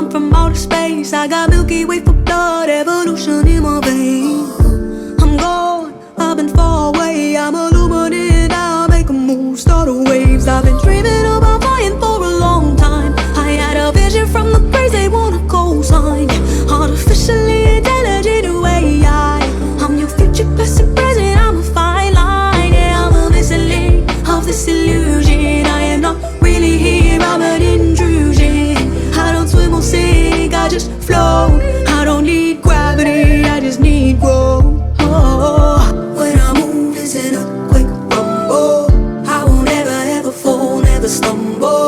I'm from outer space, I got Milky Way for blood, evolution in my veins. I'm gone, I've been far away, I'm illuminated now, make a move, start a waves. I've been dreaming about flying for a long time. I had a vision from the praise they want a cosign. Artificially intelligent AI, I'm your future, past and present, I'm a fine line. Yeah, I'm a missing link of this illusion. I am not really here, I'm an intrusion. I don't swim or sink, I just float. I don't need gravity, I just need growth. When I move, it's an earthquake rumble. I won't ever, ever fall, never stumble.